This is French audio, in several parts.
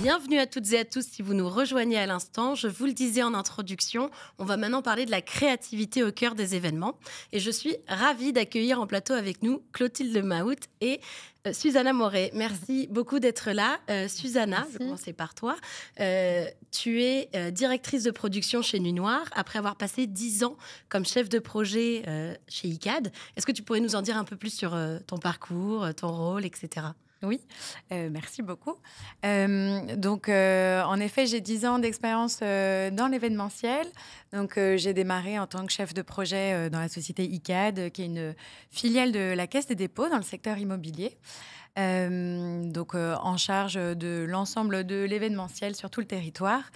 Bienvenue à toutes et à tous si vous nous rejoignez à l'instant. Je vous le disais en introduction, on va maintenant parler de la créativité au cœur des événements. Et je suis ravie d'accueillir en plateau avec nous Clotilde Mahout et Susanna Moret. Merci beaucoup d'être là. Susanna, Merci. je vais commencer par toi. Tu es directrice de production chez Nuit Noire après avoir passé 10 ans comme chef de projet chez ICAD. Est-ce que tu pourrais nous en dire un peu plus sur ton parcours, ton rôle, etc. Oui, merci beaucoup. En effet, j'ai 10 ans d'expérience dans l'événementiel. J'ai démarré en tant que chef de projet dans la société ICAD, qui est une filiale de la Caisse des dépôts dans le secteur immobilier. En charge de l'ensemble de l'événementiel sur tout le territoire.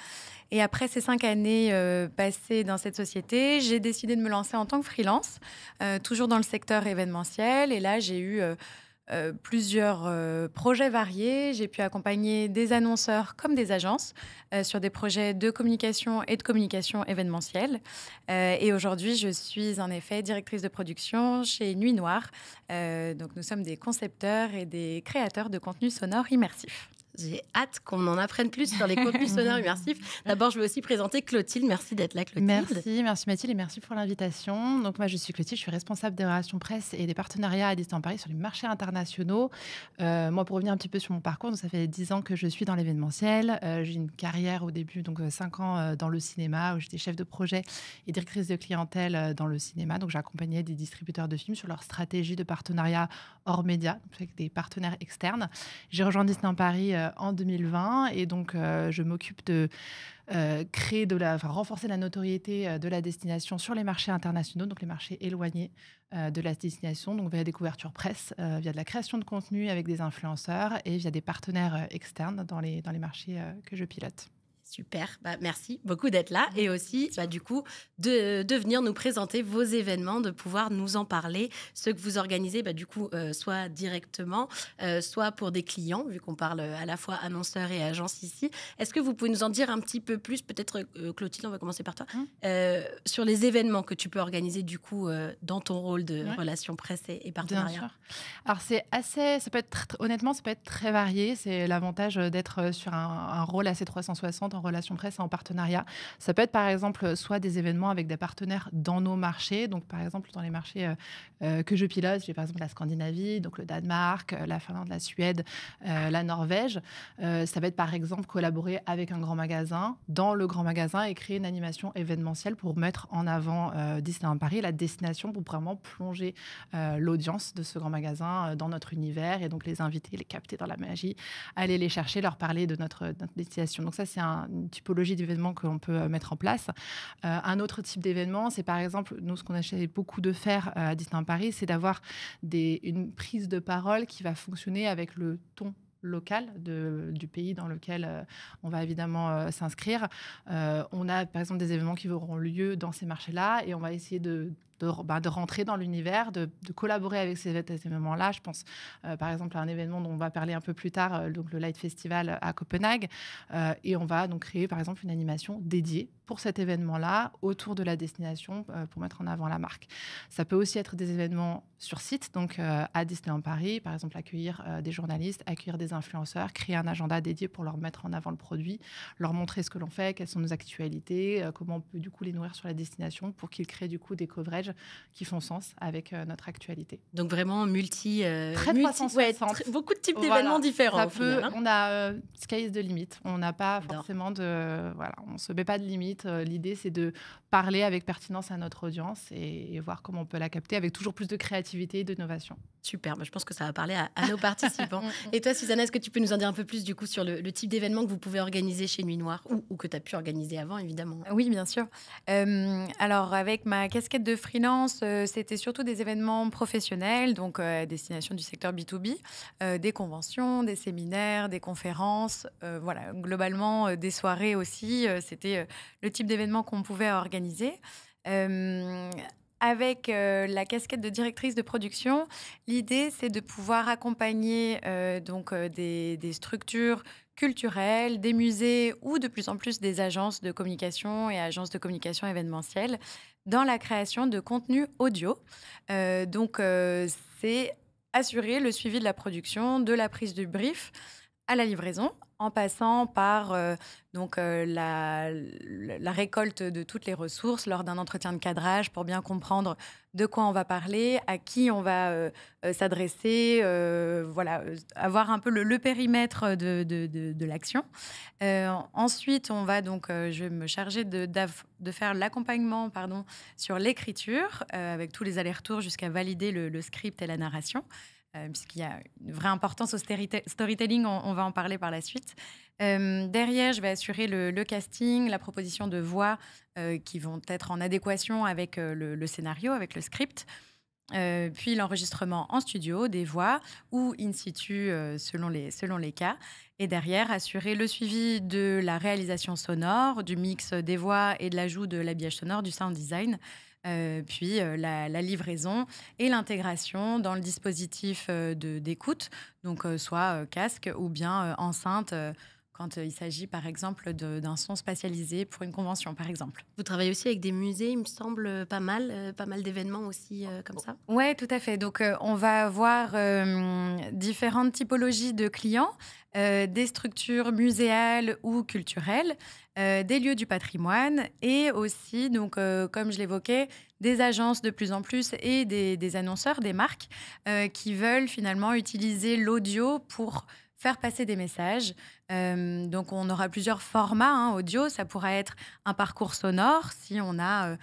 Et après ces 5 années passées dans cette société, j'ai décidé de me lancer en tant que freelance, toujours dans le secteur événementiel. Et là, j'ai eu plusieurs projets variés. J'ai pu accompagner des annonceurs comme des agences sur des projets de communication et de communication événementielle. Et aujourd'hui, je suis en effet directrice de production chez Nuit Noire. Nous sommes des concepteurs et des créateurs de contenus sonores immersifs. J'ai hâte qu'on en apprenne plus sur les contenus sonores immersifs. D'abord, je vais aussi présenter Clotilde. Merci d'être là, Clotilde. Merci Mathilde et merci pour l'invitation. Donc moi, je suis Clotilde, je suis responsable des relations presse et des partenariats à Disneyland Paris sur les marchés internationaux. Moi, pour revenir un petit peu sur mon parcours, donc ça fait 10 ans que je suis dans l'événementiel. J'ai une carrière au début, 5 ans dans le cinéma, où j'étais chef de projet et directrice de clientèle dans le cinéma. Donc j'accompagnais des distributeurs de films sur leur stratégie de partenariat hors média, avec des partenaires externes. J'ai rejoint Disneyland Paris en 2020 et donc je m'occupe de renforcer la notoriété de la destination sur les marchés internationaux, donc les marchés éloignés de la destination, donc via des couvertures presse, via de la création de contenu avec des influenceurs et via des partenaires externes dans les marchés que je pilote. Super, merci beaucoup d'être là et aussi du coup de venir nous présenter vos événements, de pouvoir nous en parler, ceux que vous organisez soit directement, soit pour des clients, vu qu'on parle à la fois annonceurs et agences ici. Est-ce que vous pouvez nous en dire un petit peu plus, peut-être Clotilde, on va commencer par toi, sur les événements que tu peux organiser du coup dans ton rôle de relations presse et partenariat. Bien sûr. Alors honnêtement, ça peut être très varié. C'est l'avantage d'être sur un rôle assez 360 en relations presse et en partenariat. Ça peut être par exemple soit des événements avec des partenaires dans nos marchés. Donc par exemple dans les marchés que je pilote, j'ai par exemple la Scandinavie, donc le Danemark, la Finlande, la Suède, la Norvège. Ça va être par exemple collaborer avec un grand magasin dans le grand magasin et créer une animation événementielle pour mettre en avant Disneyland Paris, la destination, pour vraiment plonger l'audience de ce grand magasin dans notre univers et donc les inviter, les capter dans la magie, aller les chercher, leur parler de notre destination. Donc ça, c'est une typologie d'événements que l'on peut mettre en place. Un autre type d'événement, c'est par exemple, nous, ce qu'on essaie beaucoup de faire à Disneyland Paris, c'est d'avoir une prise de parole qui va fonctionner avec le ton local du pays dans lequel on va évidemment s'inscrire. On a par exemple des événements qui auront lieu dans ces marchés-là et on va essayer de rentrer dans l'univers, de collaborer avec ces événements-là. Je pense par exemple à un événement dont on va parler un peu plus tard, donc le Light Festival à Copenhague. Et on va donc créer par exemple une animation dédiée pour cet événement-là autour de la destination pour mettre en avant la marque. Ça peut aussi être des événements sur site, donc à Disneyland Paris, par exemple accueillir des journalistes, accueillir des influenceurs, créer un agenda dédié pour leur mettre en avant le produit, leur montrer ce que l'on fait, quelles sont nos actualités, comment on peut du coup les nourrir sur la destination pour qu'ils créent du coup des coverages qui font sens avec notre actualité. Donc vraiment très 360. Beaucoup de types d'événements différents. On a sky is the limit. On n'a pas forcément on se met pas de limite. L'idée, c'est de parler avec pertinence à notre audience et voir comment on peut la capter avec toujours plus de créativité et d'innovation. Super, je pense que ça va parler à nos participants. Et toi, Susanna, est-ce que tu peux nous en dire un peu plus du coup sur le type d'événement que vous pouvez organiser chez Nuit Noire ou que tu as pu organiser avant, évidemment? Oui, bien sûr. Alors, avec ma casquette de freelance, c'était surtout des événements professionnels, donc à destination du secteur B2B, des conventions, des séminaires, des conférences, globalement des soirées aussi. C'était le type d'événement qu'on pouvait organiser. Avec la casquette de directrice de production, l'idée, c'est de pouvoir accompagner des structures culturelles, des musées ou de plus en plus des agences de communication et agences de communication événementielle dans la création de contenu audio. C'est assurer le suivi de la production, de la prise du brief, à la livraison, en passant par la récolte de toutes les ressources lors d'un entretien de cadrage pour bien comprendre de quoi on va parler, à qui on va s'adresser, avoir un peu le périmètre de l'action. Ensuite, je vais me charger de faire l'accompagnement sur l'écriture, avec tous les allers-retours jusqu'à valider le script et la narration. Puisqu'il y a une vraie importance au storytelling, on va en parler par la suite. Derrière, je vais assurer le casting, la proposition de voix qui vont être en adéquation avec le scénario, avec le script. Puis l'enregistrement en studio des voix ou in situ selon les cas. Et derrière, assurer le suivi de la réalisation sonore, du mix des voix et de l'ajout de l'habillage sonore, du sound design. Puis la livraison et l'intégration dans le dispositif d'écoute, donc soit casque ou bien enceinte, quand il s'agit par exemple d'un son spatialisé pour une convention, par exemple. Vous travaillez aussi avec des musées, il me semble, pas mal d'événements aussi comme ça. Oui, tout à fait. Donc, on va avoir différentes typologies de clients, des structures muséales ou culturelles, des lieux du patrimoine et aussi, donc, comme je l'évoquais, des agences de plus en plus et des annonceurs, des marques qui veulent finalement utiliser l'audio pour faire passer des messages. Donc, on aura plusieurs formats audio. Ça pourra être un parcours sonore si on a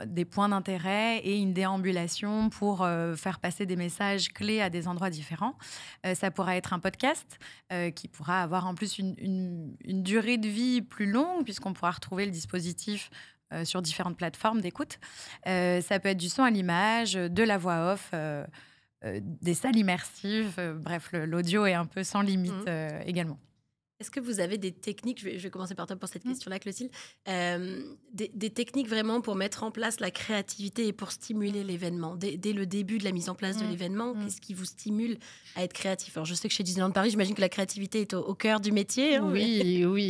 des points d'intérêt et une déambulation pour faire passer des messages clés à des endroits différents. Ça pourra être un podcast qui pourra avoir en plus une durée de vie plus longue puisqu'on pourra retrouver le dispositif sur différentes plateformes d'écoute. Ça peut être du son à l'image, de la voix off, des salles immersives. Bref, l'audio est un peu sans limite également. Est-ce que vous avez des techniques, je vais commencer par toi pour cette question-là, Clotilde, des techniques vraiment pour mettre en place la créativité et pour stimuler l'événement dès le début de la mise en place de l'événement, qu'est-ce qui vous stimule à être créatif? Alors, je sais que chez Disneyland Paris, j'imagine que la créativité est au cœur du métier. Oui.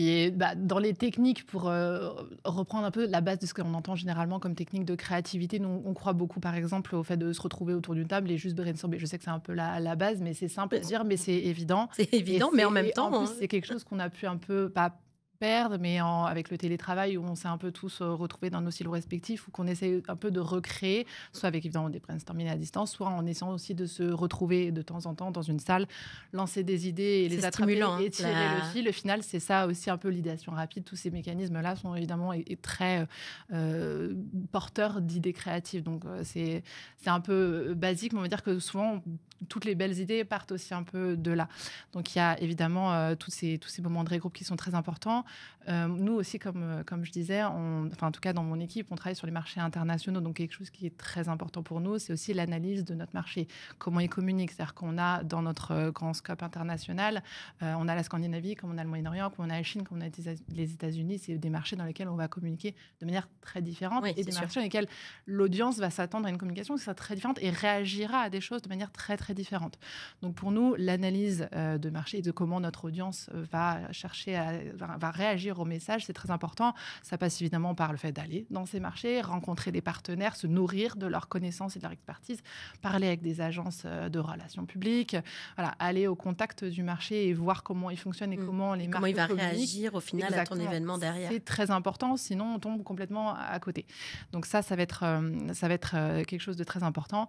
Et dans les techniques, pour reprendre un peu la base de ce qu'on entend généralement comme technique de créativité, nous, on croit beaucoup, par exemple, au fait de se retrouver autour d'une table et juste brainstormer. Je sais que c'est un peu la base, mais c'est simple à dire, mais c'est évident. C'est évident, mais en même temps... En plus, c'est quelque chose qu'on a pu un peu, pas perdre, mais avec le télétravail où on s'est un peu tous retrouvés dans nos silos respectifs, ou qu'on essaie un peu de recréer, soit avec évidemment des brainstorming à distance, soit en essayant aussi de se retrouver de temps en temps dans une salle, lancer des idées et les attraper et tirer le fil. Au final, c'est ça aussi un peu l'idéation rapide. Tous ces mécanismes-là sont évidemment très porteurs d'idées créatives. Donc, c'est un peu basique, mais on va dire que souvent, toutes les belles idées partent aussi un peu de là. Donc, il y a évidemment tous ces moments de regroupe qui sont très importants. Nous aussi, comme je disais, en tout cas dans mon équipe, on travaille sur les marchés internationaux. Donc, quelque chose qui est très important pour nous, c'est aussi l'analyse de notre marché. Comment il communique. C'est-à-dire qu'on a dans notre grand scope international, on a la Scandinavie, comme on a le Moyen-Orient, comme on a la Chine, comme on a les États-Unis. C'est des marchés dans lesquels on va communiquer de manière très différente. Oui, et des marchés dans lesquels l'audience va s'attendre à une communication qui sera très différente et réagira à des choses de manière très, très différente. Donc, pour nous, l'analyse de marché et de comment notre audience va réagir au message, c'est très important. Ça passe évidemment par le fait d'aller dans ces marchés, rencontrer des partenaires, se nourrir de leurs connaissances et de leur expertise, parler avec des agences de relations publiques, aller au contact du marché et voir comment il fonctionne et comment les marques comment il va réagir au final à ton événement derrière. C'est très important, sinon on tombe complètement à côté. Donc ça va être quelque chose de très important.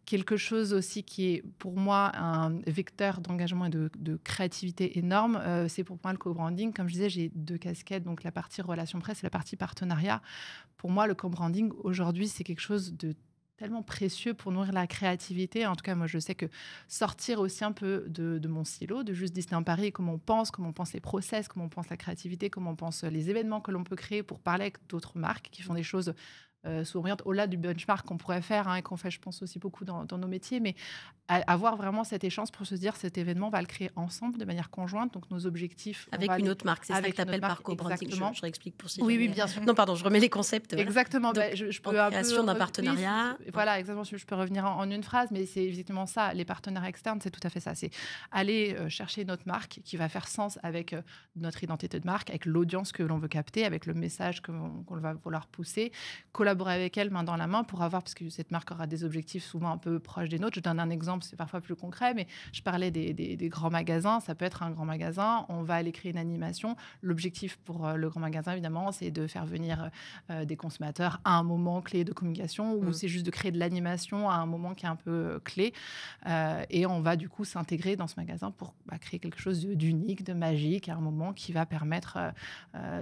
Quelque chose aussi qui est pour moi un vecteur d'engagement et de créativité énorme, c'est pour moi le co-branding. Comme je disais, j'ai 2 casquettes, donc la partie relations presse et la partie partenariat. Pour moi, le co-branding, aujourd'hui, c'est quelque chose de tellement précieux pour nourrir la créativité. En tout cas, moi, je sais que sortir aussi un peu de mon silo, de juste Disneyland Paris, comment on pense les process, comment on pense la créativité, comment on pense les événements que l'on peut créer pour parler avec d'autres marques qui font des choses s'oriente au-delà du benchmark qu'on pourrait faire et qu'on fait, je pense, aussi beaucoup dans nos métiers, mais avoir vraiment cet échange pour se dire cet événement, on va le créer ensemble de manière conjointe, donc nos objectifs... Avec une autre marque, c'est ça que tu appelles par co-branding. Je réexplique pour si oui, bien sûr. Non, pardon, je remets les concepts. Exactement. Donc, je peux en création d'un partenariat. Voilà, exactement. Je peux revenir en une phrase, mais c'est exactement ça. Les partenaires externes, c'est tout à fait ça. C'est aller chercher notre marque qui va faire sens avec notre identité de marque, avec l'audience que l'on veut capter, avec le message qu'on va vouloir pousser, collaborer collaborer avec elle main dans la main pour avoir, parce que cette marque aura des objectifs souvent un peu proches des nôtres. Je donne un exemple, c'est parfois plus concret, mais je parlais des grands magasins. Ça peut être un grand magasin, on va aller créer une animation. L'objectif pour le grand magasin, évidemment, c'est de faire venir des consommateurs à un moment clé de communication, ou c'est juste de créer de l'animation à un moment qui est un peu clé. Et on va du coup s'intégrer dans ce magasin pour créer quelque chose d'unique, de magique, à un moment qui va permettre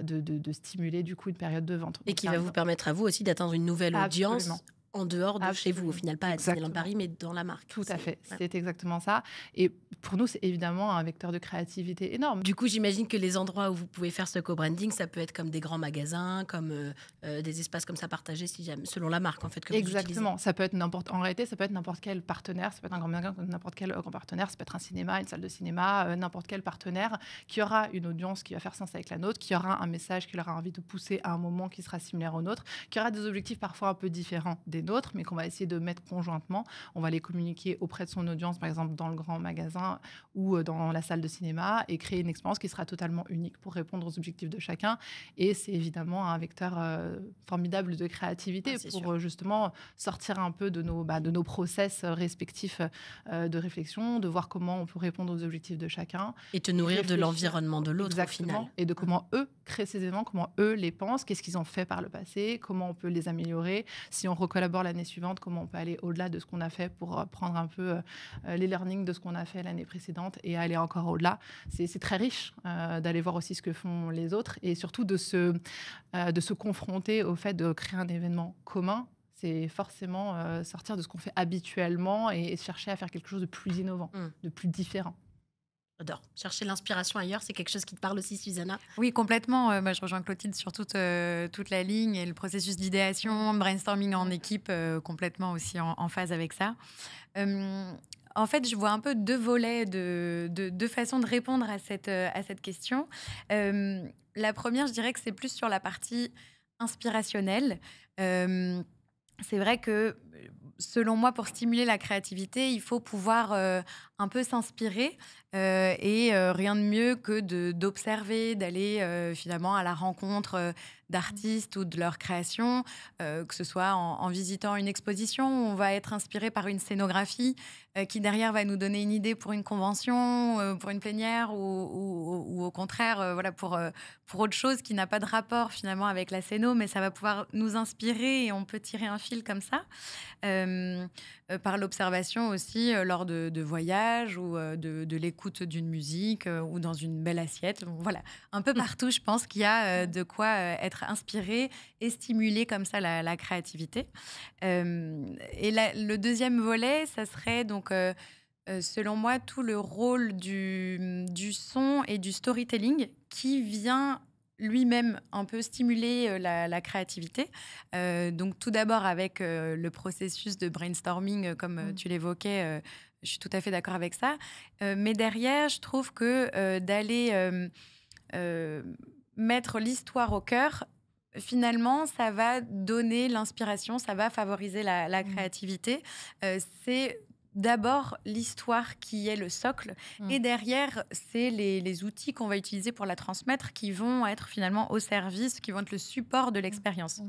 de stimuler du coup une période de vente. Et Donc, qui va vous permettre à vous aussi d'atteindre une nouvelle audience Absolument. en dehors de chez vous, au final, pas à Disneyland Exactement. Paris, mais dans la marque. Tout à fait, c'est exactement ça. Et pour nous, c'est évidemment un vecteur de créativité énorme. Du coup, j'imagine que les endroits où vous pouvez faire ce co-branding, ça peut être comme des grands magasins, comme des espaces comme ça partagés, si jamais, selon la marque en fait que vous utilisez. Exactement, ça peut être en réalité, ça peut être n'importe quel partenaire, ça peut être un grand magasin, n'importe quel grand partenaire, ça peut être un cinéma, une salle de cinéma, n'importe quel partenaire qui aura une audience qui va faire sens avec la nôtre, qui aura un message qu'il aura envie de pousser à un moment qui sera similaire au nôtre, qui aura des objectifs parfois un peu différents des nôtres, mais qu'on va essayer de mettre conjointement. On va les communiquer auprès de son audience, par exemple dans le grand magasin ou dans la salle de cinéma, et créer une expérience qui sera totalement unique pour répondre aux objectifs de chacun. Et c'est évidemment un vecteur formidable de créativité pour justement sortir un peu de nos process respectifs de réflexion, de voir comment on peut répondre aux objectifs de chacun. Et te nourrir de l'environnement de l'autre au final. Et de comment eux créent ces événements, comment eux les pensent, qu'est-ce qu'ils ont fait par le passé, comment on peut les améliorer. Si on recollabore l'année suivante, comment on peut aller au-delà de ce qu'on a fait pour prendre un peu les learnings de ce qu'on a fait l'année précédente et aller encore au-delà. C'est très riche d'aller voir aussi ce que font les autres et surtout de se confronter au fait de créer un événement commun. C'est forcément sortir de ce qu'on fait habituellement et chercher à faire quelque chose de plus innovant, de plus différent. J'adore. Chercher l'inspiration ailleurs, c'est quelque chose qui te parle aussi, Susanna? Oui, complètement. Je rejoins Clotilde sur toute la ligne et le processus d'idéation, brainstorming en équipe, complètement aussi en phase avec ça. En fait, je vois un peu deux volets, deux façons de répondre à cette question. La première, je dirais que c'est plus sur la partie inspirationnelle. C'est vrai que, selon moi, pour stimuler la créativité, il faut pouvoir un peu s'inspirer et rien de mieux que d'observer, d'aller finalement à la rencontre d'artistes ou de leurs créations, que ce soit en visitant une exposition où on va être inspiré par une scénographie qui derrière va nous donner une idée pour une convention, pour une plénière ou au contraire voilà, pour autre chose qui n'a pas de rapport finalement avec la scéno, mais ça va pouvoir nous inspirer et on peut tirer un fil comme ça. Par l'observation aussi lors de voyages ou de l'écoute d'une musique ou dans une belle assiette. Bon, voilà, un peu partout, je pense qu'il y a de quoi être inspiré et stimuler comme ça la créativité. Et le deuxième volet, ça serait donc, selon moi, tout le rôle du son et du storytelling qui vient lui-même un peu stimuler la créativité. Donc tout d'abord avec le processus de brainstorming, comme tu l'évoquais, je suis tout à fait d'accord avec ça. Mais derrière, je trouve que d'aller mettre l'histoire au cœur, finalement, ça va donner l'inspiration, ça va favoriser la créativité. C'est d'abord l'histoire qui est le socle et derrière, c'est les outils qu'on va utiliser pour la transmettre qui vont être finalement au service, qui vont être le support de l'expérience.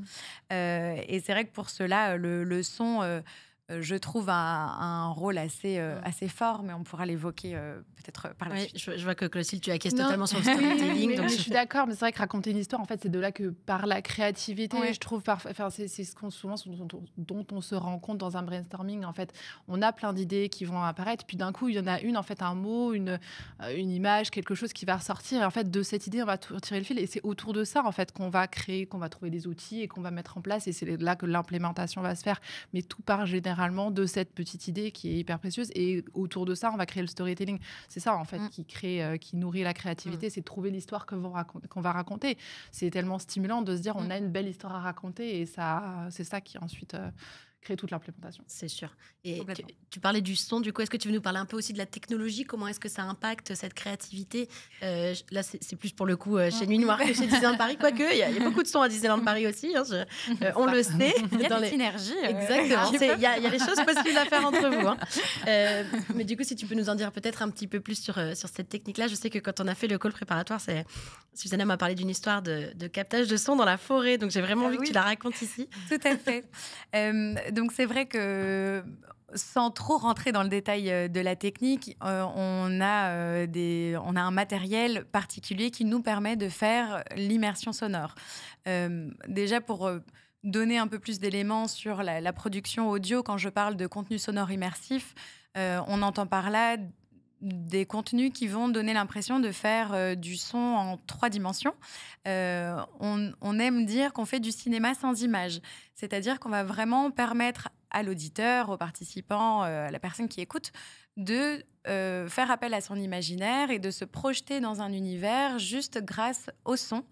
Et c'est vrai que pour cela, le son... je trouve un rôle assez fort, mais on pourra l'évoquer peut-être par la suite. Je vois que Clotilde, tu acquiesces totalement sur le storytelling. Je suis d'accord, mais c'est vrai que raconter une histoire, en fait, c'est de là que par la créativité, je trouve, c'est souvent dont on se rend compte dans un brainstorming. En fait, on a plein d'idées qui vont apparaître, puis d'un coup, il y en a une, en fait, un mot, une image, quelque chose qui va ressortir. Et en fait, de cette idée, on va tirer le fil, et c'est autour de ça, en fait, qu'on va créer, qu'on va trouver des outils et qu'on va mettre en place. Et c'est là que l'implémentation va se faire. Mais tout part généralement de cette petite idée qui est hyper précieuse et autour de ça on va créer le storytelling. C'est ça en fait qui nourrit la créativité, c'est de trouver l'histoire qu'on va raconter. C'est tellement stimulant de se dire on a une belle histoire à raconter et ça, c'est ça qui ensuite créer toute l'implémentation. C'est sûr. Et tu parlais du son, du coup, est-ce que tu veux nous parler un peu aussi de la technologie? Comment est-ce que ça impacte cette créativité? Là, c'est plus pour le coup chez Nuit Noire que chez Disneyland Paris, quoique il y a beaucoup de sons à Disneyland Paris aussi, hein, on le sait. Il y a des synergies. Exactement, il y a des choses possibles à faire entre vous. Hein. Mais du coup, si tu peux nous en dire peut-être un petit peu plus sur cette technique-là. Je sais que quand on a fait le call préparatoire, Susanna m'a parlé d'une histoire de captage de son dans la forêt, donc j'ai vraiment envie que tu la racontes ici. Tout à fait. Donc c'est vrai que sans trop rentrer dans le détail de la technique, on a un matériel particulier qui nous permet de faire l'immersion sonore. Déjà pour donner un peu plus d'éléments sur la production audio, quand je parle de contenu sonore immersif, on entend par là des contenus qui vont donner l'impression de faire du son en 3 dimensions. On aime dire qu'on fait du cinéma sans images. C'est-à-dire qu'on va vraiment permettre à l'auditeur, aux participants, à la personne qui écoute, de faire appel à son imaginaire et de se projeter dans un univers juste grâce au son.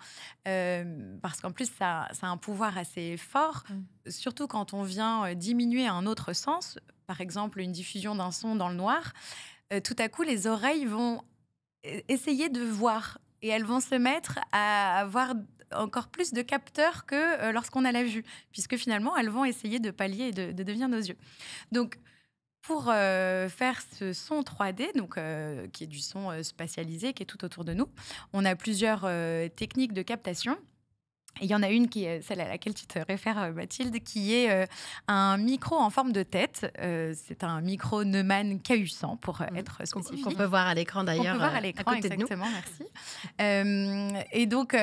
Parce qu'en plus, ça a un pouvoir assez fort, surtout quand on vient diminuer un autre sens, par exemple une diffusion d'un son dans le noir. Tout à coup, les oreilles vont essayer de voir et elles vont se mettre à avoir encore plus de capteurs que lorsqu'on a la vue, puisque finalement, elles vont essayer de pallier et de devenir nos yeux. Donc, pour faire ce son 3D, donc, qui est du son spatialisé, qui est tout autour de nous, on a plusieurs techniques de captation. Et il y en a une qui est celle à laquelle tu te réfères, Mathilde, qui est un micro en forme de tête. C'est un micro Neumann KU100 pour être spécifique. Qu'on peut voir à l'écran d'ailleurs. On peut voir à l'écran, à côté exactement, de nous. Merci. Et donc,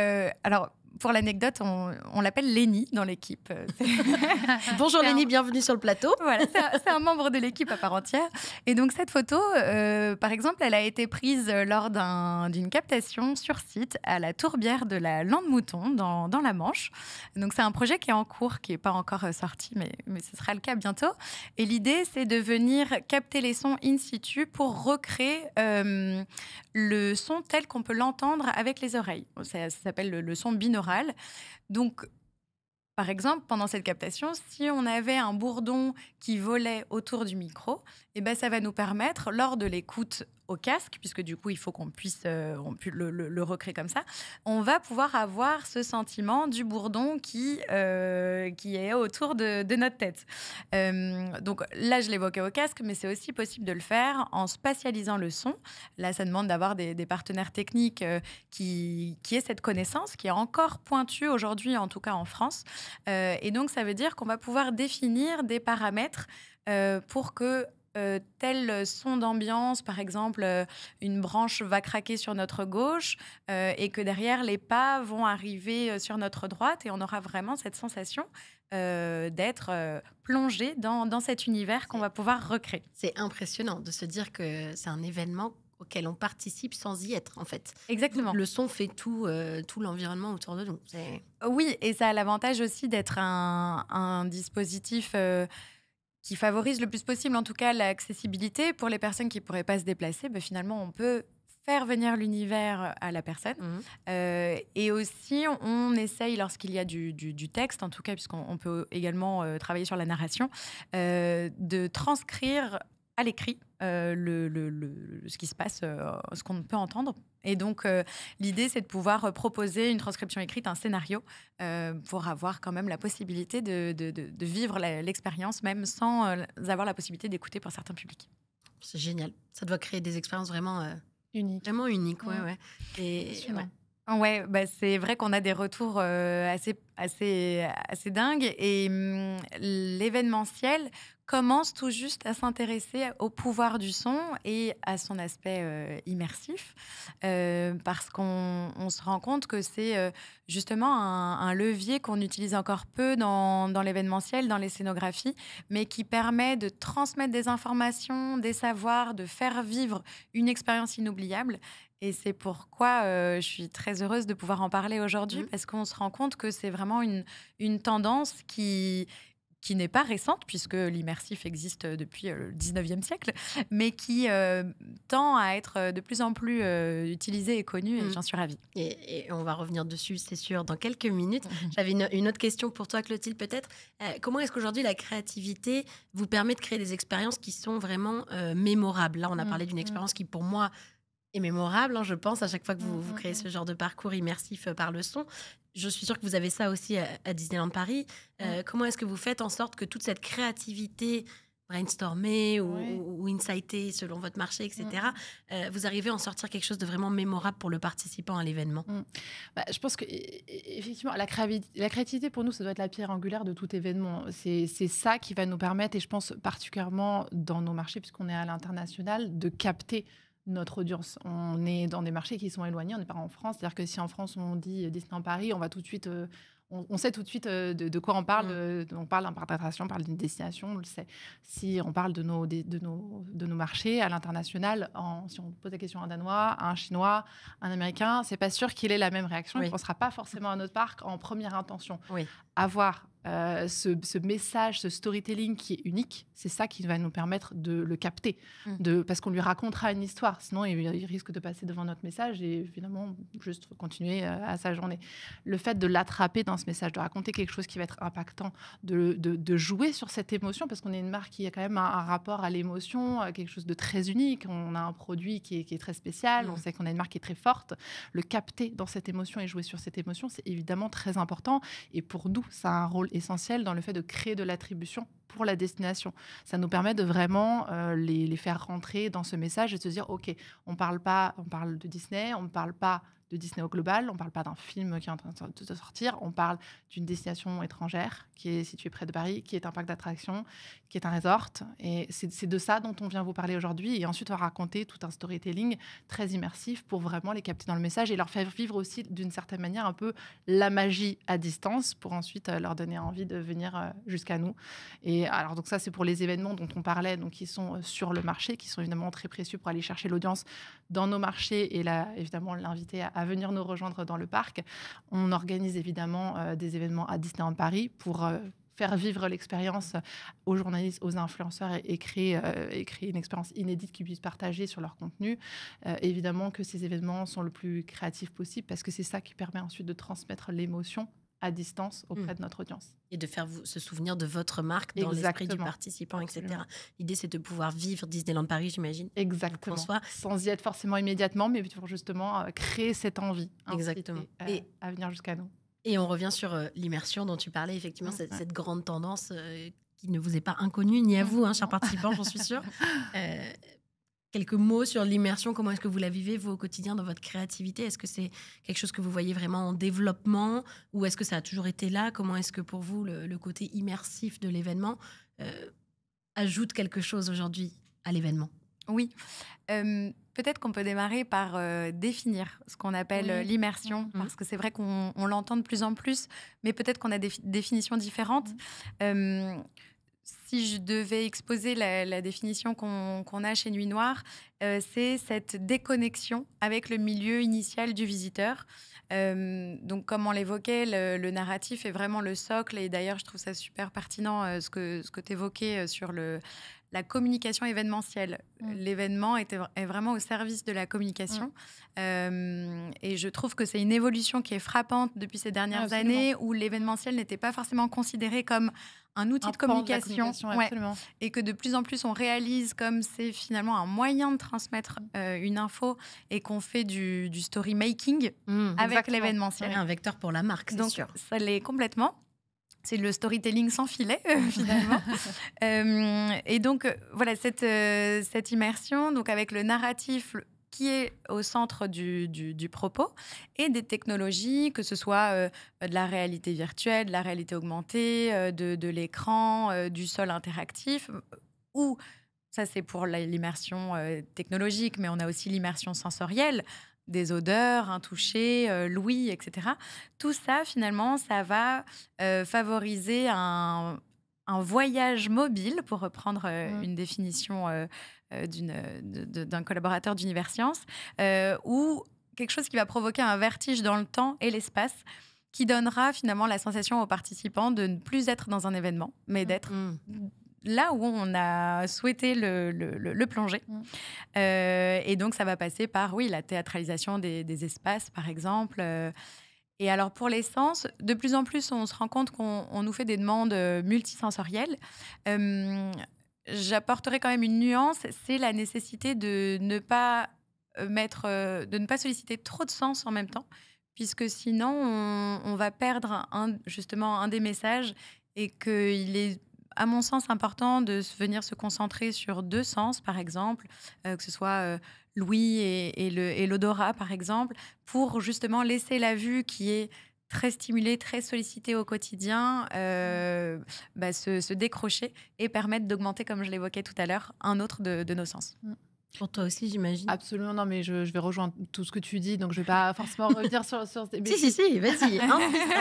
alors, pour l'anecdote, on l'appelle Lénie dans l'équipe. Bonjour Lénie, bienvenue sur le plateau. Voilà, c'est un membre de l'équipe à part entière. Et donc cette photo, par exemple, elle a été prise lors d'une captation sur site à la tourbière de la Lande-Mouton dans la Manche. Donc c'est un projet qui est en cours, qui n'est pas encore sorti, mais ce sera le cas bientôt. Et l'idée, c'est de venir capter les sons in situ pour recréer le son tel qu'on peut l'entendre avec les oreilles. Ça s'appelle le son binaural. Donc, par exemple, pendant cette captation, si on avait un bourdon qui volait autour du micro, eh ben, ça va nous permettre, lors de l'écoute au casque, puisque du coup, il faut qu'on puisse le recréer comme ça, on va pouvoir avoir ce sentiment du bourdon qui est autour de notre tête. Donc là, je l'évoquais au casque, mais c'est aussi possible de le faire en spatialisant le son. Là, ça demande d'avoir des partenaires techniques qui aient cette connaissance, qui est encore pointue aujourd'hui, en tout cas en France. Et donc, ça veut dire qu'on va pouvoir définir des paramètres pour que tel son d'ambiance, par exemple, une branche va craquer sur notre gauche et que derrière, les pas vont arriver sur notre droite et on aura vraiment cette sensation d'être plongé dans cet univers qu'on va pouvoir recréer. C'est impressionnant de se dire que c'est un événement auquel on participe sans y être, en fait. Exactement. Le son fait tout l'environnement autour de nous. Oui, et ça a l'avantage aussi d'être un dispositif qui favorise le plus possible, en tout cas, l'accessibilité. Pour les personnes qui ne pourraient pas se déplacer, finalement, on peut faire venir l'univers à la personne. Et aussi, on essaye, lorsqu'il y a du texte, en tout cas, puisqu'on peut également travailler sur la narration, de transcrire à l'écrit ce qui se passe, ce qu'on peut entendre. Et donc, l'idée, c'est de pouvoir proposer une transcription écrite, un scénario, pour avoir quand même la possibilité de vivre l'expérience, même sans avoir la possibilité d'écouter pour certains publics. C'est génial. Ça doit créer des expériences vraiment uniques. Vraiment uniques, ouais. Et ouais, c'est vrai qu'on a des retours assez dingues. Et l'événementiel commence tout juste à s'intéresser au pouvoir du son et à son aspect immersif, parce qu'on se rend compte que c'est justement un levier qu'on utilise encore peu dans l'événementiel, dans les scénographies, mais qui permet de transmettre des informations, des savoirs, de faire vivre une expérience inoubliable. Et c'est pourquoi je suis très heureuse de pouvoir en parler aujourd'hui, parce qu'on se rend compte que c'est vraiment une tendance qui qui n'est pas récente, puisque l'immersif existe depuis le 19e siècle, mais qui tend à être de plus en plus utilisé et connu, et j'en suis ravie. Et on va revenir dessus, c'est sûr, dans quelques minutes. J'avais une autre question pour toi, Clotilde, peut-être. Comment est-ce qu'aujourd'hui, la créativité vous permet de créer des expériences qui sont vraiment mémorables? Là, on a parlé d'une expérience qui, pour moi, est mémorable, hein, je pense, à chaque fois que vous créez ce genre de parcours immersif par le son. Je suis sûre que vous avez ça aussi à Disneyland Paris. Comment est-ce que vous faites en sorte que toute cette créativité brainstormée ou insightée selon votre marché, etc., vous arrivez à en sortir quelque chose de vraiment mémorable pour le participant à l'événement? Je pense que effectivement, la créativité, pour nous, ça doit être la pierre angulaire de tout événement. C'est ça qui va nous permettre, et je pense particulièrement dans nos marchés, puisqu'on est à l'international, de capter notre audience. On est dans des marchés qui sont éloignés, on n'est pas en France. C'est-à-dire que si en France, on dit Disneyland Paris, on va tout de suite... on sait tout de suite de quoi on parle. On parle d'un parc d'attraction, on parle d'une destination, on le sait. Si on parle de nos marchés à l'international, si on pose la question à un Danois, à un Chinois, à un Américain, c'est pas sûr qu'il ait la même réaction. Il ne pensera pas forcément à notre parc en première intention. Avoir ce message, ce storytelling qui est unique, c'est ça qui va nous permettre de le capter, parce qu'on lui racontera une histoire. Sinon, il risque de passer devant notre message et finalement juste continuer à sa journée. Le fait de l'attraper dans ce message, de raconter quelque chose qui va être impactant, de jouer sur cette émotion, parce qu'on est une marque qui a quand même un rapport à l'émotion, quelque chose de très unique. On a un produit qui est très spécial, on sait qu'on a une marque qui est très forte. Le capter dans cette émotion et jouer sur cette émotion, c'est évidemment très important. Et pour nous, ça a un rôle essentiel dans le fait de créer de l'attribution pour la destination. Ça nous permet de vraiment les faire rentrer dans ce message et de se dire, OK, on parle de Disney, on ne parle pas de Disney au global, on ne parle pas d'un film qui est en train de sortir, on parle d'une destination étrangère qui est située près de Paris, qui est un parc d'attractions, qui est un resort. Et c'est de ça dont on vient vous parler aujourd'hui. Et ensuite, on va raconter tout un storytelling très immersif pour vraiment les capter dans le message et leur faire vivre aussi d'une certaine manière un peu la magie à distance pour ensuite leur donner envie de venir jusqu'à nous. Et alors, donc ça, c'est pour les événements dont on parlait, donc qui sont sur le marché, qui sont évidemment très précieux pour aller chercher l'audience dans nos marchés et là, évidemment, l'inviter à venir nous rejoindre dans le parc. On organise évidemment des événements à Disneyland Paris pour faire vivre l'expérience aux journalistes, aux influenceurs et créer une expérience inédite qu'ils puissent partager sur leur contenu. Évidemment que ces événements sont le plus créatifs possible parce que c'est ça qui permet ensuite de transmettre l'émotion à distance auprès de notre audience. Et de faire se souvenir de votre marque dans l'esprit du participant, etc. Absolument. L'idée, c'est de pouvoir vivre Disneyland Paris, j'imagine. Exactement. Sans y être forcément immédiatement, mais pour justement créer cette envie. Exactement. À venir jusqu'à nous. Et on revient sur l'immersion dont tu parlais, effectivement, cette grande tendance qui ne vous est pas inconnue, ni à vous, hein, chers participants, j'en suis sûre. Quelques mots sur l'immersion, comment est-ce que vous la vivez, vous, au quotidien, dans votre créativité? Est-ce que c'est quelque chose que vous voyez vraiment en développement ou est-ce que ça a toujours été là? Comment est-ce que pour vous, le côté immersif de l'événement ajoute quelque chose aujourd'hui à l'événement? Oui. Peut-être qu'on peut démarrer par définir ce qu'on appelle l'immersion, parce que c'est vrai qu'on l'entend de plus en plus, mais peut-être qu'on a des définitions différentes. Si je devais exposer la définition qu'on a chez Nuit Noire, c'est cette déconnexion avec le milieu initial du visiteur. Donc, comme on l'évoquait, le narratif est vraiment le socle. Et d'ailleurs, je trouve ça super pertinent ce que tu évoquais sur la communication événementielle. L'événement est vraiment au service de la communication. Et je trouve que c'est une évolution qui est frappante depuis ces dernières années où l'événementiel n'était pas forcément considéré comme un outil de communication. Et que de plus en plus, on réalise comme c'est finalement un moyen de transmettre une info et qu'on fait du story making avec l'événementiel. Un vecteur pour la marque, c'est sûr. Donc, ça l'est complètement. C'est le storytelling sans filet, finalement. Et donc, voilà, cette immersion, donc avec le narratif qui est au centre du propos et des technologies, que ce soit de la réalité virtuelle, de la réalité augmentée, de l'écran, du sol interactif, ou ça c'est pour l'immersion technologique, mais on a aussi l'immersion sensorielle, des odeurs, un toucher, l'ouïe, etc. Tout ça, finalement, ça va favoriser un voyage mobile, pour reprendre une définition d'un collaborateur d'Univers Science, ou quelque chose qui va provoquer un vertige dans le temps et l'espace. qui donnera finalement la sensation aux participants de ne plus être dans un événement, mais d'être là où on a souhaité le plonger. Et donc, ça va passer par, oui, la théâtralisation des espaces, par exemple. Et alors, pour l'essence, de plus en plus, on se rend compte qu'on nous fait des demandes multisensorielles. J'apporterai quand même une nuance, c'est la nécessité de ne pas de ne pas solliciter trop de sens en même temps, puisque sinon, on va perdre justement un des messages et qu'il est, à mon sens, important de venir se concentrer sur 2 sens, par exemple, que ce soit l'ouïe et l'odorat, par exemple, pour justement laisser la vue qui est très stimulée, très sollicitée au quotidien, se décrocher et permettre d'augmenter, comme je l'évoquais tout à l'heure, un autre de nos sens. Pour toi aussi, j'imagine. Absolument, non, mais je vais rejoindre tout ce que tu dis, donc je ne vais pas forcément revenir sur Si, vas-y.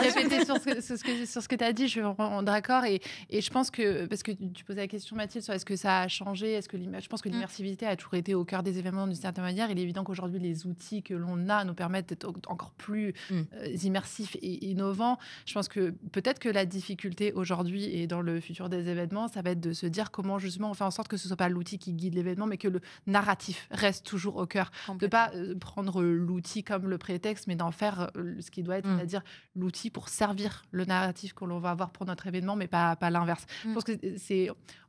Répéter sur ce que tu as dit, je suis vraiment d'accord. Et je pense que, parce que tu posais la question, Mathilde, sur est-ce que ça a changé, je pense que l'immersivité a toujours été au cœur des événements d'une certaine manière. Il est évident qu'aujourd'hui, les outils que l'on a nous permettent d'être encore plus immersifs et innovants. Je pense que peut-être que la difficulté aujourd'hui et dans le futur des événements, ça va être de se dire comment justement on fait en sorte que ce ne soit pas l'outil qui guide l'événement, mais que le narratif reste toujours au cœur. De ne pas prendre l'outil comme le prétexte, mais d'en faire ce qui doit être, c'est-à-dire l'outil pour servir le narratif que l'on va avoir pour notre événement, mais pas l'inverse. Je pense que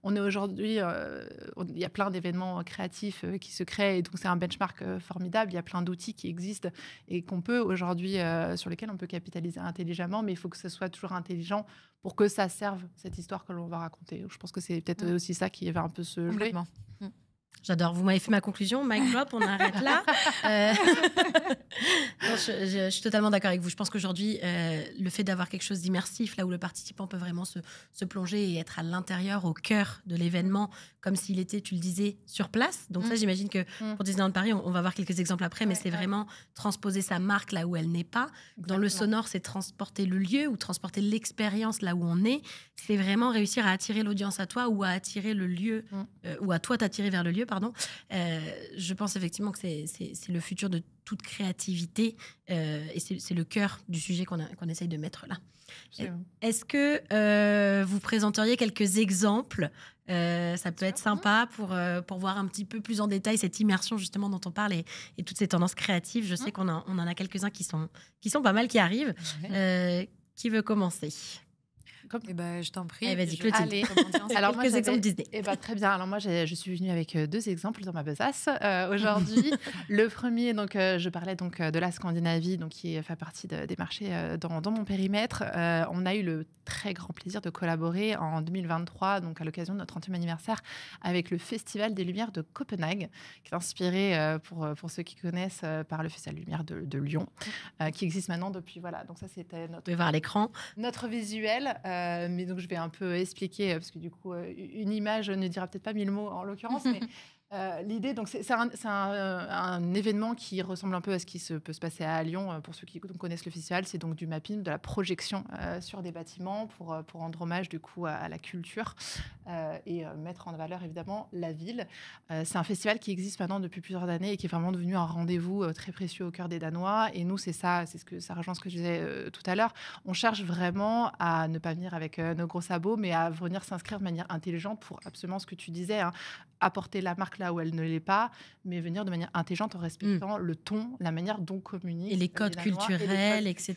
on est aujourd'hui, il y a plein d'événements créatifs qui se créent, et donc c'est un benchmark formidable. Il y a plein d'outils qui existent et qu'on peut aujourd'hui, sur lesquels on peut capitaliser intelligemment, mais il faut que ce soit toujours intelligent pour que ça serve cette histoire que l'on va raconter. Je pense que c'est peut-être aussi ça qui va un peu se jouer. J'adore. Vous m'avez fait ma conclusion. Mic drop, on arrête là. Non, je suis totalement d'accord avec vous. Je pense qu'aujourd'hui, le fait d'avoir quelque chose d'immersif, là où le participant peut vraiment se plonger et être à l'intérieur, au cœur de l'événement, comme s'il était, tu le disais, sur place. Donc ça, j'imagine que pour Disneyland Paris, on va voir quelques exemples après, mais c'est vraiment transposer sa marque là où elle n'est pas. Exactement. Dans le sonore, c'est transporter le lieu ou transporter l'expérience là où on est. C'est vraiment réussir à attirer l'audience à toi ou à attirer le lieu, ou à toi t'attirer vers le lieu, pardon. Je pense effectivement que c'est le futur de toute créativité et c'est le cœur du sujet qu'on essaye de mettre là. Est-ce que vous présenteriez quelques exemples ça peut être sympa pour voir un petit peu plus en détail cette immersion justement dont on parle et toutes ces tendances créatives. Je sais qu'on en a quelques-uns qui sont pas mal, qui arrivent. Qui veut commencer ? Je t'en prie. Allez, vas-y, Clotilde. Allez. Alors, quelques exemples Disney. Très bien. Alors moi, je suis venue avec 2 exemples dans ma besace aujourd'hui. Le premier, donc, je parlais donc de la Scandinavie, donc qui fait partie des marchés dans mon périmètre. On a eu le très grand plaisir de collaborer en 2023, donc à l'occasion de notre 30e anniversaire, avec le Festival des Lumières de Copenhague, qui est inspiré, pour ceux qui connaissent, par le Festival des Lumières de Lyon, qui existe maintenant depuis. Voilà. Donc ça, c'était Vous pouvez voir à l'écran. Notre visuel. Mais donc, je vais un peu expliquer, parce que du coup, une image ne dira peut-être pas 1000 mots en l'occurrence, mais l'idée, donc c'est un événement qui ressemble un peu à ce qui peut se passer à Lyon. Pour ceux qui connaissent le festival, c'est donc du mapping, de la projection sur des bâtiments pour rendre hommage du coup à la culture et mettre en valeur évidemment la ville. C'est un festival qui existe maintenant depuis plusieurs années et qui est vraiment devenu un rendez-vous très précieux au cœur des Danois. Et nous, c'est ça rejoint ce que je disais tout à l'heure. On cherche vraiment à ne pas venir avec nos gros sabots, mais à venir s'inscrire de manière intelligente pour absolument ce que tu disais, apporter la marque là où elle ne l'est pas, mais venir de manière intelligente en respectant le ton, la manière dont communique. Et les codes culturels, etc.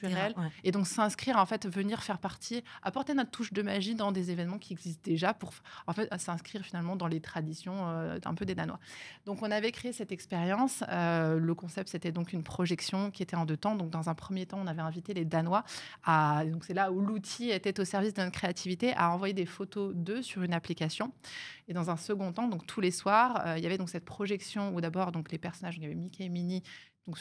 Et donc s'inscrire, en fait, venir faire partie, apporter notre touche de magie dans des événements qui existent déjà pour, en fait, s'inscrire finalement dans les traditions un peu des Danois. Donc on avait créé cette expérience. Le concept, c'était donc une projection qui était en 2 temps. Donc dans un premier temps, on avait invité les Danois donc c'est là où l'outil était au service de notre créativité, à envoyer des photos d'eux sur une application. Et dans un second temps, donc tous les soirs, il y avait donc cette projection où d'abord donc les personnages, il y avait Mickey et Minnie, donc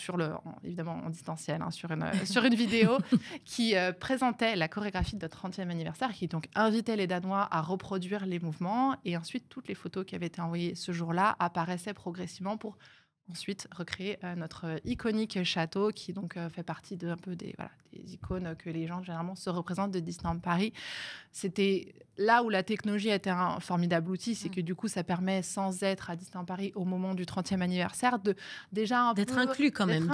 évidemment en distanciel, sur une vidéo qui présentait la chorégraphie de notre 30e anniversaire, qui donc invitait les Danois à reproduire les mouvements. Et ensuite, toutes les photos qui avaient été envoyées ce jour-là apparaissaient progressivement pour ensuite recréer notre iconique château qui donc fait partie un peu des icônes que les gens généralement se représentent de Disneyland Paris. C'était là où la technologie a été un formidable outil, c'est que du coup, ça permet, sans être à Disneyland Paris au moment du 30e anniversaire, d'être inclus quand même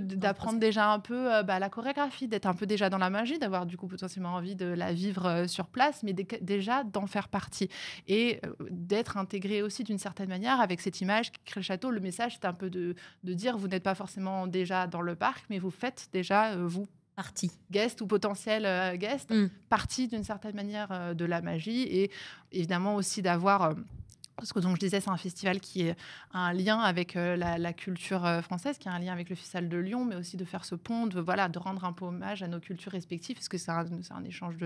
d'apprendre déjà un peu la chorégraphie, d'être un peu déjà dans la magie, d'avoir du coup potentiellement envie de la vivre sur place, mais déjà d'en faire partie. Et d'être intégré aussi d'une certaine manière avec cette image qui crée le château. Le message, c'est un peu de dire, vous n'êtes pas forcément déjà dans le parc, mais vous faites déjà, vous, partie. Guest ou potentiel guest, partie d'une certaine manière de la magie. Et évidemment aussi d'avoir... parce que donc je disais, c'est un festival qui a un lien avec la culture française, qui a un lien avec le Festival de Lyon, mais aussi de faire ce pont, de rendre un peu hommage à nos cultures respectives, parce que c'est un échange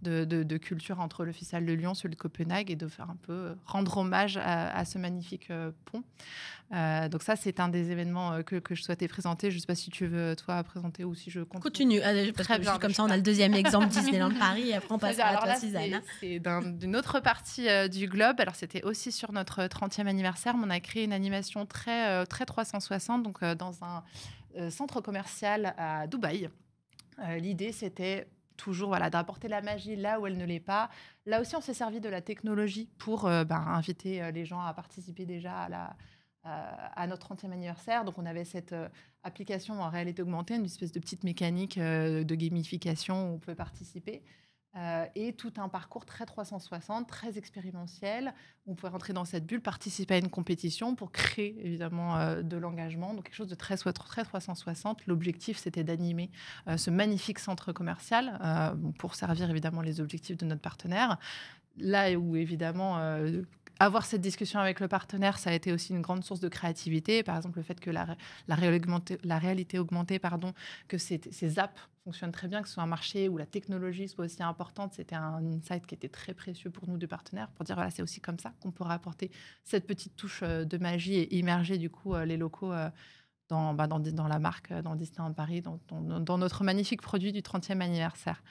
de culture entre le Festival de Lyon, celui de Copenhague, et de faire un peu rendre hommage à ce magnifique pont. Donc ça, c'est un des événements que je souhaitais présenter. Je ne sais pas si tu veux, toi, présenter ou si je continue. Parce que juste comme ça, on a le deuxième exemple Disneyland Paris, et après on passe à toi, Suzanne. C'est d'une autre partie du globe. Alors, c'était aussi sur notre 30e anniversaire, mais on a créé une animation très 360, donc dans un centre commercial à Dubaï. L'idée, c'était toujours d'apporter la magie là où elle ne l'est pas. Là aussi, on s'est servi de la technologie pour inviter les gens à participer déjà à notre 30e anniversaire. Donc, on avait cette application en réalité augmentée, une espèce de petite mécanique de gamification où on pouvait participer. Et tout un parcours très 360, très expérimentiel. On pouvait rentrer dans cette bulle, participer à une compétition pour créer évidemment de l'engagement. Donc quelque chose de très 360. L'objectif, c'était d'animer ce magnifique centre commercial pour servir évidemment les objectifs de notre partenaire. Là où évidemment... avoir cette discussion avec le partenaire, ça a été aussi une grande source de créativité. Par exemple, le fait que la réalité augmentée, que ces apps fonctionnent très bien, que ce soit un marché où la technologie soit aussi importante, c'était un insight qui était très précieux pour nous, deux partenaires, pour dire c'est aussi comme ça qu'on pourra apporter cette petite touche de magie et immerger du coup les locaux dans la marque, dans Disneyland Paris, dans notre magnifique produit du 30e anniversaire.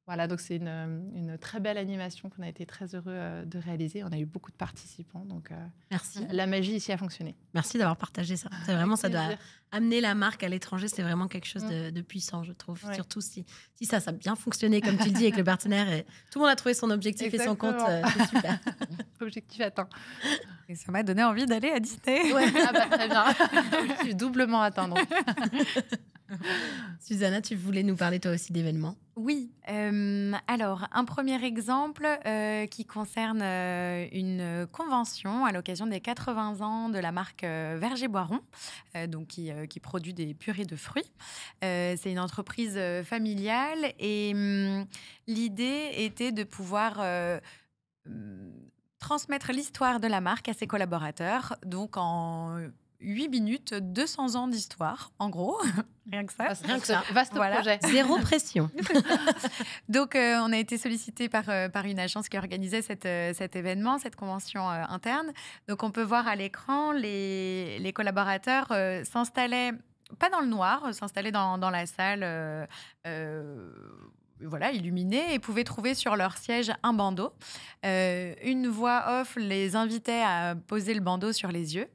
Voilà, donc c'est une très belle animation qu'on a été très heureux de réaliser. On a eu beaucoup de participants, donc merci. La magie ici a fonctionné. Merci d'avoir partagé ça. C'est vraiment, ça doit amener la marque à l'étranger. C'est vraiment quelque chose de puissant, je trouve. Ouais. Surtout si ça a bien fonctionné, comme tu le dis, avec le partenaire. Et tout le monde a trouvé son objectif. Exactement. Et son compte. C'est super. Objectif atteint. Et ça m'a donné envie d'aller à Disney. Ouais, très bien. Objectif doublement atteint. Donc. Susanna, tu voulais nous parler toi aussi d'événements? Oui. Alors, un premier exemple qui concerne une convention à l'occasion des 80 ans de la marque Verger-Boiron, donc qui produit des purées de fruits. C'est une entreprise familiale et l'idée était de pouvoir transmettre l'histoire de la marque à ses collaborateurs, donc en 8 minutes, 200 ans d'histoire, en gros. Rien que ça. Vaste projet. Zéro pression. Donc, on a été sollicité par une agence qui organisait cet événement, cette convention interne. Donc, on peut voir à l'écran, les collaborateurs s'installaient, pas dans le noir, s'installaient dans la salle illuminés, et pouvaient trouver sur leur siège un bandeau. Une voix off les invitait à poser le bandeau sur les yeux.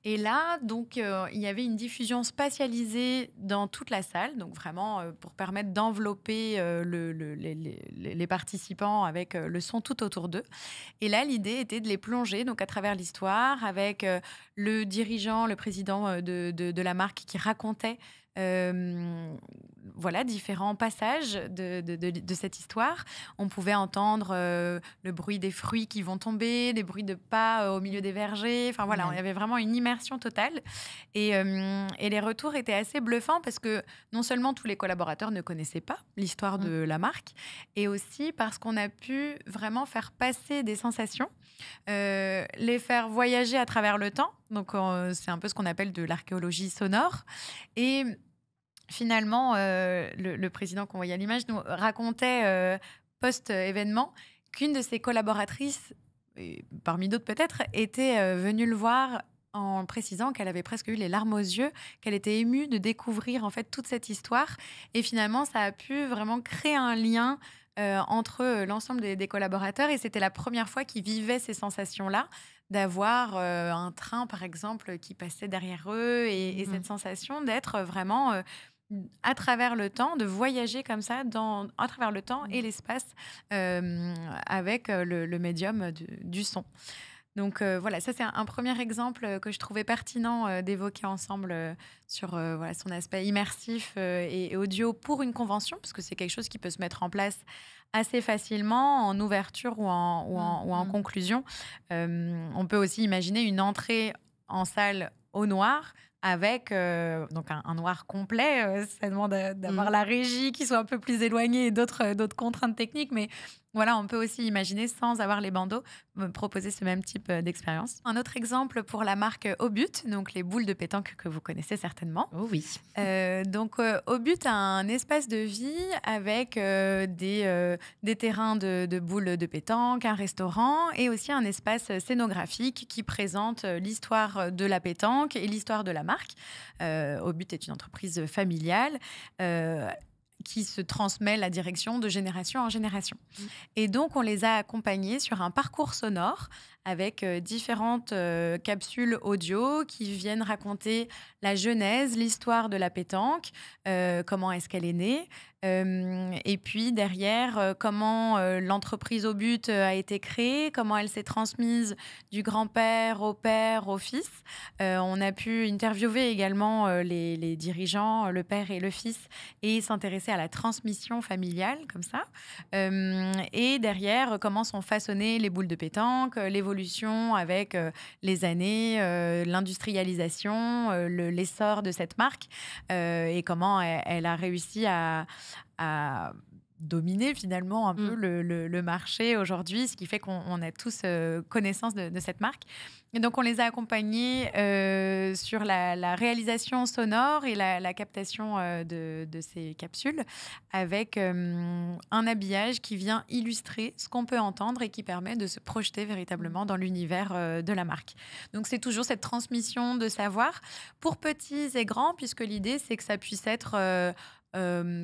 Et là, donc, il y avait une diffusion spatialisée dans toute la salle, donc vraiment pour permettre d'envelopper les participants avec le son tout autour d'eux. Et là, l'idée était de les plonger donc à travers l'histoire avec le dirigeant, le président de la marque qui racontait différents passages de cette histoire. On pouvait entendre le bruit des fruits qui vont tomber, des bruits de pas au milieu des vergers. Enfin voilà, il y avait vraiment une immersion totale. Et les retours étaient assez bluffants parce que non seulement tous les collaborateurs ne connaissaient pas l'histoire de la marque, et aussi parce qu'on a pu vraiment faire passer des sensations, les faire voyager à travers le temps. Donc, c'est un peu ce qu'on appelle de l'archéologie sonore. Et finalement, le président qu'on voyait à l'image nous racontait post-événement qu'une de ses collaboratrices, parmi d'autres peut-être, était venue le voir en précisant qu'elle avait presque eu les larmes aux yeux, qu'elle était émue de découvrir en fait toute cette histoire. Et finalement, ça a pu vraiment créer un lien entre l'ensemble des collaborateurs. Et c'était la première fois qu'ils vivaient ces sensations-là, d'avoir un train, par exemple, qui passait derrière eux, et cette sensation d'être vraiment à travers le temps, de voyager comme ça à travers le temps et l'espace avec le médium du son. Donc voilà, ça c'est un premier exemple que je trouvais pertinent d'évoquer ensemble sur voilà, son aspect immersif et audio pour une convention, parce que c'est quelque chose qui peut se mettre en place assez facilement en ouverture ou en conclusion. On peut aussi imaginer une entrée en salle au noir avec donc un noir complet. Ça demande d'avoir la régie qui soit un peu plus éloignée et d'autres contraintes techniques, mais voilà, on peut aussi imaginer, sans avoir les bandeaux, proposer ce même type d'expérience. Un autre exemple pour la marque Obut, donc les boules de pétanque que vous connaissez certainement. Oh oui. Donc Obut a un espace de vie avec des terrains de boules de pétanque, un restaurant et aussi un espace scénographique qui présente l'histoire de la pétanque et l'histoire de la marque. Obut est une entreprise familiale qui se transmet la direction de génération en génération. Et donc, on les a accompagnés sur un parcours sonore avec différentes capsules audio qui viennent raconter la genèse, l'histoire de la pétanque, comment est-ce qu'elle est née, et puis derrière, comment l'entreprise Obut a été créée, comment elle s'est transmise du grand-père au père, au fils. On a pu interviewer également les dirigeants, le père et le fils, et s'intéresser à la transmission familiale, comme ça. Et derrière, comment sont façonnées les boules de pétanque, l'évolution avec les années, l'industrialisation, l'essor de cette marque, et comment elle a réussi à dominer finalement un peu le marché aujourd'hui, ce qui fait qu'on a tous connaissance de cette marque. Et donc, on les a accompagnés sur la réalisation sonore et la captation de ces capsules avec un habillage qui vient illustrer ce qu'on peut entendre et qui permet de se projeter véritablement dans l'univers de la marque. Donc, c'est toujours cette transmission de savoir pour petits et grands, puisque l'idée, c'est que ça puisse être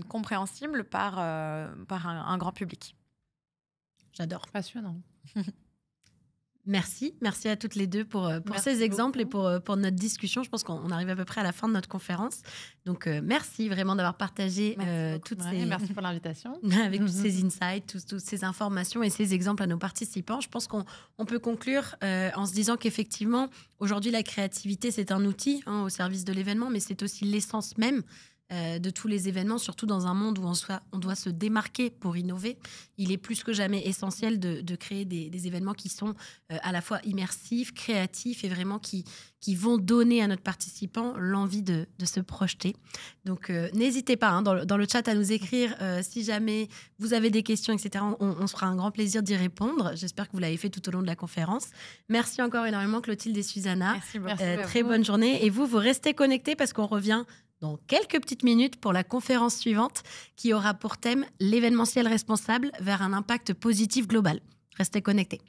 compréhensible par un grand public. J'adore. Passionnant. Merci à toutes les deux pour ces exemples beaucoup. Et pour notre discussion. Je pense qu'on arrive à peu près à la fin de notre conférence. Donc, merci vraiment d'avoir partagé toutes ces... Merci pour l'invitation. Avec tous ces insights, toutes ces informations et ces exemples à nos participants. Je pense qu'on peut conclure en se disant qu'effectivement, aujourd'hui, la créativité, c'est un outil au service de l'événement, mais c'est aussi l'essence même de tous les événements, surtout dans un monde où on doit se démarquer pour innover. Il est plus que jamais essentiel de créer des événements qui sont à la fois immersifs, créatifs et vraiment qui vont donner à notre participant l'envie de se projeter. Donc, n'hésitez pas dans le chat à nous écrire si jamais vous avez des questions, etc. On se fera un grand plaisir d'y répondre. J'espère que vous l'avez fait tout au long de la conférence. Merci encore énormément, Clotilde et Susanna. Merci beaucoup. Très bonne journée. Et vous restez connectés parce qu'on revient dans quelques petites minutes pour la conférence suivante qui aura pour thème l'événementiel responsable vers un impact positif global. Restez connectés.